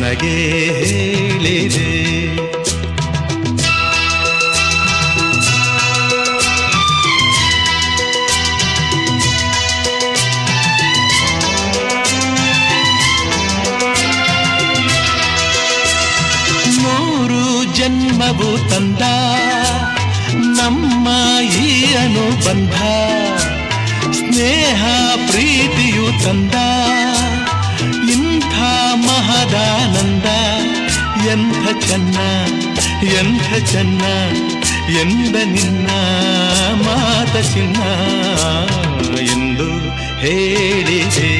ನನಗೆ ಹೇಳಿದೆ. ಜನ್ಮವು ತಂದ ನಮ್ಮ ಈ ಅನುಬಂಧ, ಸ್ನೇಹ ಪ್ರೀತಿಯು ತಂದ ಇಂಥ ಮಹದಾನಂದ. ಎಂಥ ಚೆನ್ನ ಎಂಥ ಚೆನ್ನ ಎಂದ ನಿನ್ನ ಮಾತ ಚಿನ್ನ ಎಂದು ಹೇಳಿದೆ.